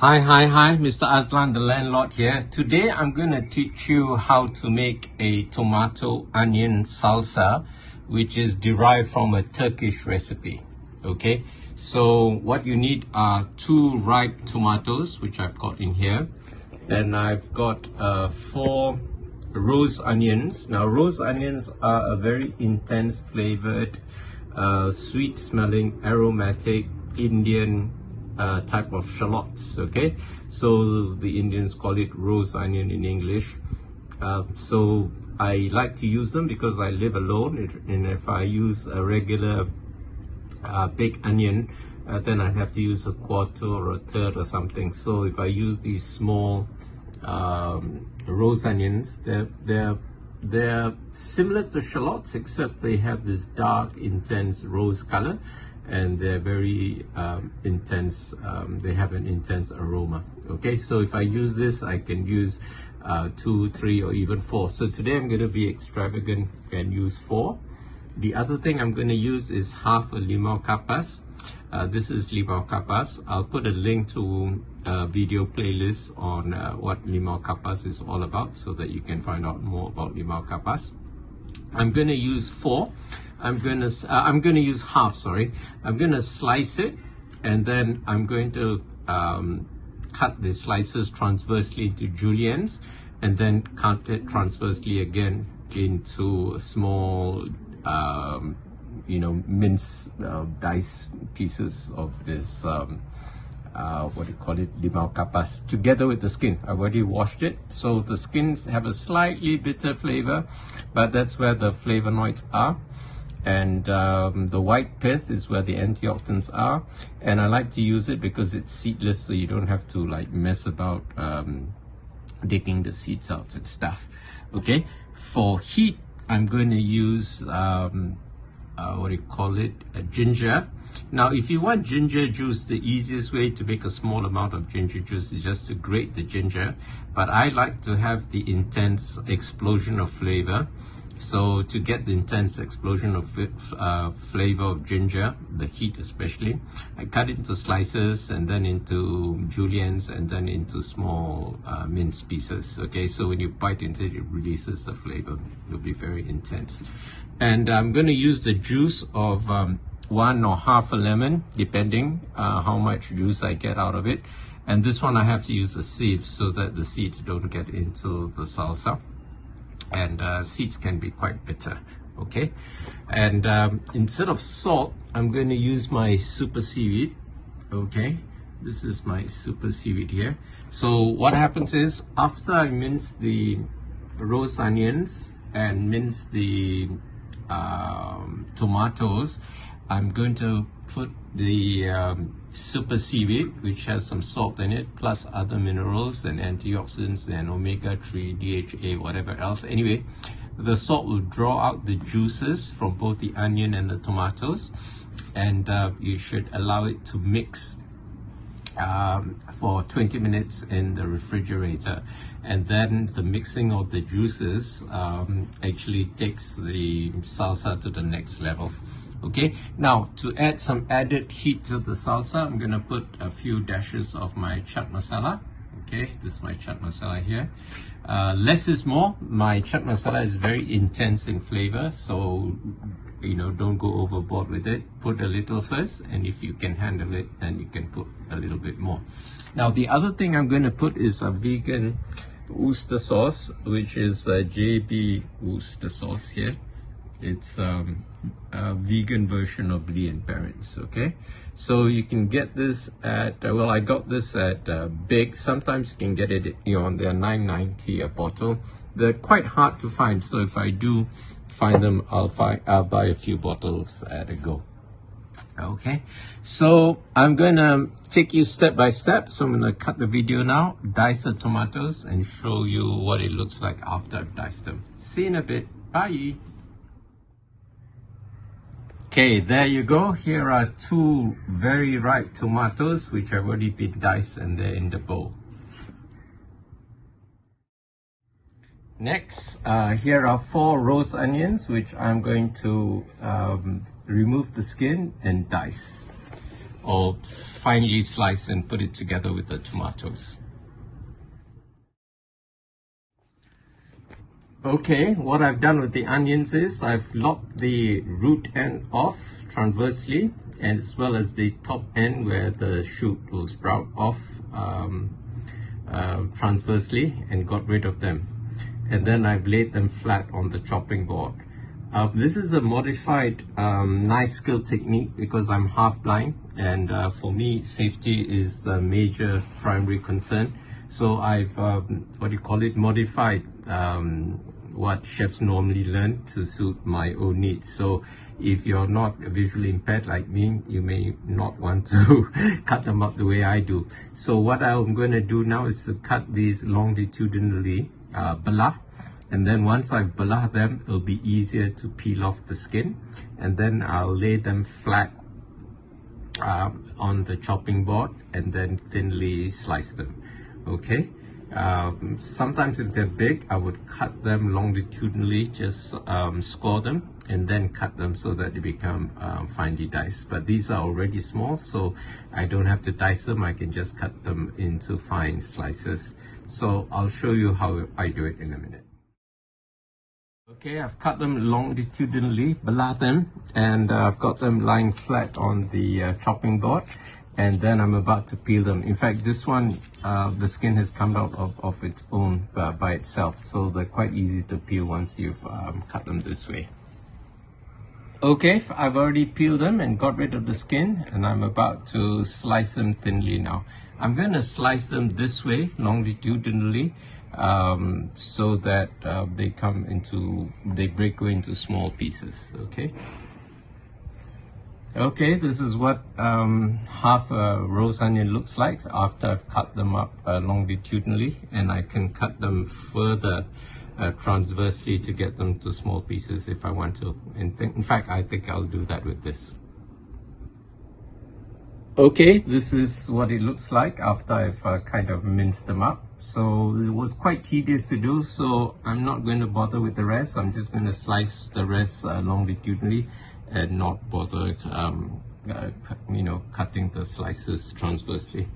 Hi, Mr. Aslan, the landlord here. Today I'm going to teach you how to make a tomato onion salsa, which is derived from a Turkish recipe. Okay, so what you need are 2 ripe tomatoes, which I've got in here. Then I've got 4 rose onions. Now, rose onions are a very intense flavored, sweet smelling, aromatic Indian type of shallots. Okay, so the Indians call it rose onion in English. So I like to use them because I live alone, and if I use a regular big onion, then I have to use a quarter or a third or something. So if I use these small rose onions, they're similar to shallots, except they have this dark, intense rose color, and they're very intense. They have an intense aroma. Okay, so if I use this, I can use 2, 3, or even 4. So today I'm going to be extravagant and use 4. The other thing I'm going to use is half a limau kapas. This is limau kapas. I'll put a link to a video playlist on what limau kapas is all about, so that you can find out more about limau kapas. I'm going to use 4. I'm going to use half. Sorry, I'm going to slice it, and then I'm going to cut the slices transversely into juliennes, and then cut it transversely again into small mince dice pieces of this what do you call it, limau kapas, together with the skin. I've already washed it, so the skins have a slightly bitter flavor, but that's where the flavonoids are, and the white pith is where the antioxidants are. And I like to use it because it's seedless, so you don't have to like mess about digging the seeds out and stuff. Okay, for heat I'm going to use what do you call it, ginger. Now, if you want ginger juice, the easiest way to make a small amount of ginger juice is just to grate the ginger, but I like to have the intense explosion of flavor. So to get the intense explosion of flavor of ginger, the heat especially, I cut it into slices, and then into juliennes, and then into small minced pieces. Okay, so when you bite into it, it releases the flavor. It'll be very intense. And I'm going to use the juice of 1 or half a lemon, depending how much juice I get out of it. And this one I have to use a sieve so that the seeds don't get into the salsa. And seeds can be quite bitter. Okay, and instead of salt, I'm going to use my super seaweed. Okay, this is my super seaweed here. So what happens is, after I mince the rose onions and mince the tomatoes, I'm going to put the super seaweed, which has some salt in it, plus other minerals and antioxidants and omega-3, DHA, whatever else. Anyway, the salt will draw out the juices from both the onion and the tomatoes, and you should allow it to mix for 20 minutes in the refrigerator. And then the mixing of the juices actually takes the salsa to the next level. Okay, now to add some added heat to the salsa, I'm going to put a few dashes of my chaat masala. Okay, this is my chaat masala here. Less is more. My chaat masala is very intense in flavor, so don't go overboard with it. Put a little first, and if you can handle it, then you can put a little bit more. Now, the other thing I'm going to put is a vegan Worcester sauce, which is a JB Worcester sauce here. It's a vegan version of Lee and Parents. Okay, so you can get this at well, I got this at Big. Sometimes you can get it on they're $9.90 a bottle. They're quite hard to find, so if I do find them, I'll buy a few bottles at a go. Okay, so I'm gonna take you step by step. So I'm gonna cut the video now, dice the tomatoes, and show you what it looks like after I've diced them. See you in a bit. Bye. Okay, there you go. Here are 2 very ripe tomatoes, which have already been diced, and they're in the bowl. Next, here are 4 rose onions, which I'm going to remove the skin and dice. or finely slice and put it together with the tomatoes. Okay, what I've done with the onions is I've lopped the root end off transversely, as well as the top end where the shoot will sprout off transversely, and got rid of them. And then I've laid them flat on the chopping board. This is a modified knife skill technique because I'm half blind, and for me safety is the major primary concern. So I've modified what chefs normally learn to suit my own needs. So if you're not visually impaired like me, you may not want to cut them up the way I do. So what I'm going to do now is to cut these longitudinally, balah, and then once I've balah them, it'll be easier to peel off the skin, and then I'll lay them flat on the chopping board and then thinly slice them. Okay. Sometimes if they're big, I would cut them longitudinally, just score them and then cut them so that they become finely diced. But these are already small, so I don't have to dice them. I can just cut them into fine slices. So I'll show you how I do it in a minute. Okay, I've cut them longitudinally, balah them, and I've got them lying flat on the chopping board. And then I'm about to peel them. In fact, this one, the skin has come out of its own by itself, so they're quite easy to peel once you've cut them this way. Okay, I've already peeled them and got rid of the skin, and I'm about to slice them thinly now. I'm going to slice them this way, longitudinally, so that they break away into small pieces. Okay, this is what half a rose onion looks like after I've cut them up longitudinally, and I can cut them further transversely to get them to small pieces if I want to. In fact, I think I'll do that with this. Okay, this is what it looks like after I've kind of minced them up. So it was quite tedious to do, so I'm not going to bother with the rest. I'm just going to slice the rest longitudinally and not bother cutting the slices transversely.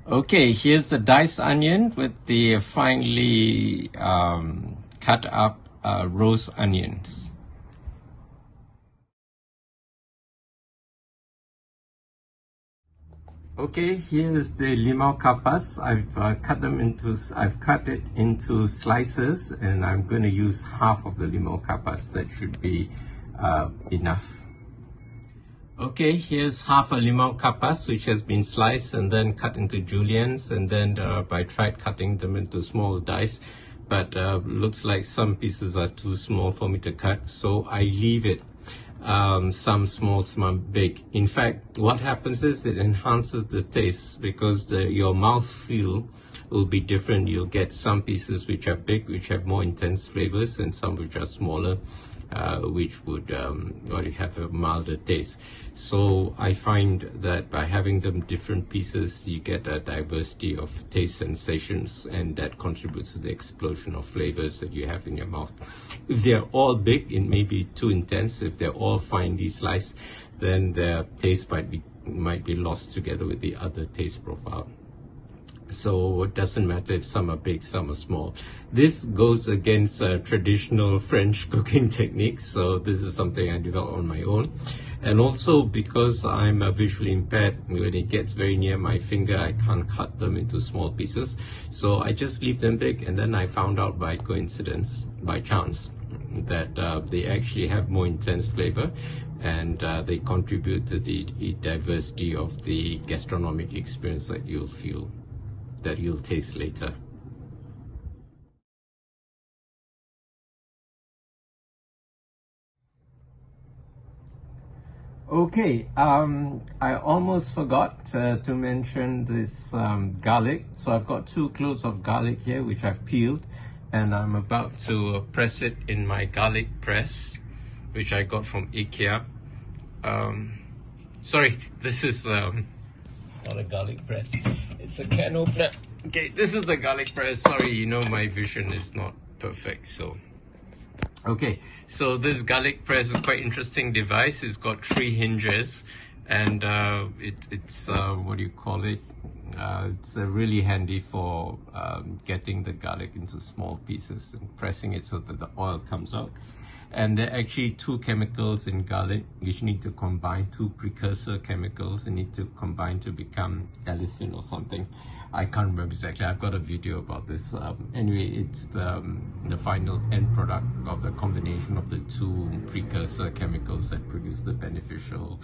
Okay, here's the diced onion with the finely cut up rose onions. Okay, here's the limau kapas. I've cut it into slices, and I'm going to use half of the limau kapas. That should be enough. Okay, here's half a limau kapas which has been sliced and then cut into juliennes, and then I tried cutting them into small dice, but looks like some pieces are too small for me to cut, so I leave it. Some small, some big. In fact, what happens is it enhances the taste because your mouthfeel will be different. You'll get some pieces which are big, which have more intense flavors, and some which are smaller, which would have a milder taste. So I find that by having them different pieces, you get a diversity of taste sensations, and that contributes to the explosion of flavors that you have in your mouth. If they're all big, it may be too intense. If they're all finely sliced, then their taste might be lost together with the other taste profile. So it doesn't matter if some are big, some are small. This goes against traditional French cooking techniques, so this is something I developed on my own. And also because I'm visually impaired, when it gets very near my finger, I can't cut them into small pieces. So I just leave them big, and then I found out by coincidence, by chance, that they actually have more intense flavor, and they contribute to the diversity of the gastronomic experience that you'll taste later. Okay, I almost forgot to mention this garlic. So I've got 2 cloves of garlic here, which I've peeled, and I'm about to press it in my garlic press, which I got from IKEA. Sorry, this is not a garlic press, it's a can opener. Okay, this is the garlic press. Sorry, my vision is not perfect, so Okay, so this garlic press is quite interesting device. It's got 3 hinges, and it's what do you call it? It's really handy for getting the garlic into small pieces and pressing it so that the oil comes out. And there are actually 2 chemicals in garlic which need to combine, 2 precursor chemicals that need to combine to become allicin or something. I can't remember exactly. I've got a video about this. Anyway, it's the final end product of the combination of the 2 precursor chemicals that produce the beneficial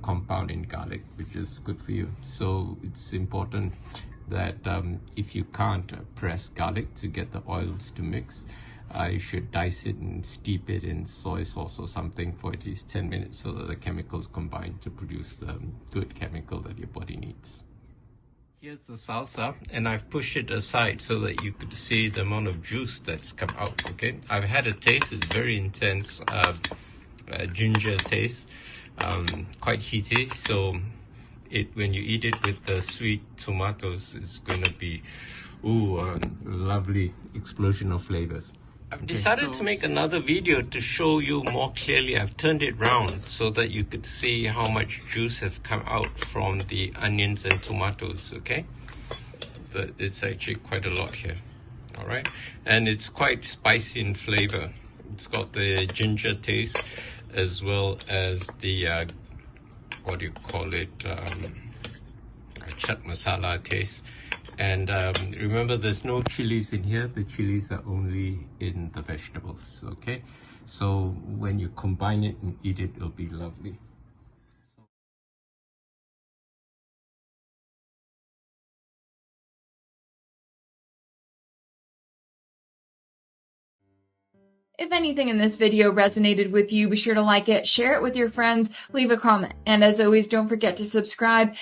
compound in garlic, which is good for you. So it's important that if you can't press garlic to get the oils to mix, you should dice it and steep it in soy sauce or something for at least 10 minutes so that the chemicals combine to produce the good chemical that your body needs. Here's the salsa, and I've pushed it aside so that you could see the amount of juice that's come out. Okay, I've had a taste. It's very intense ginger taste, quite heaty, so when you eat it with the sweet tomatoes, it's going to be a lovely explosion of flavors. I've decided to make another video to show you more clearly. I've turned it round so that you could see how much juice has come out from the onions and tomatoes, okay? But it's actually quite a lot here, all right? And it's quite spicy in flavor. It's got the ginger taste as well as the, what do you call it, chaat masala taste. And remember, there's no chilies in here. The chilies are only in the vegetables, okay? So when you combine it and eat it, it'll be lovely. If anything in this video resonated with you, be sure to like it, share it with your friends, leave a comment, and as always, don't forget to subscribe.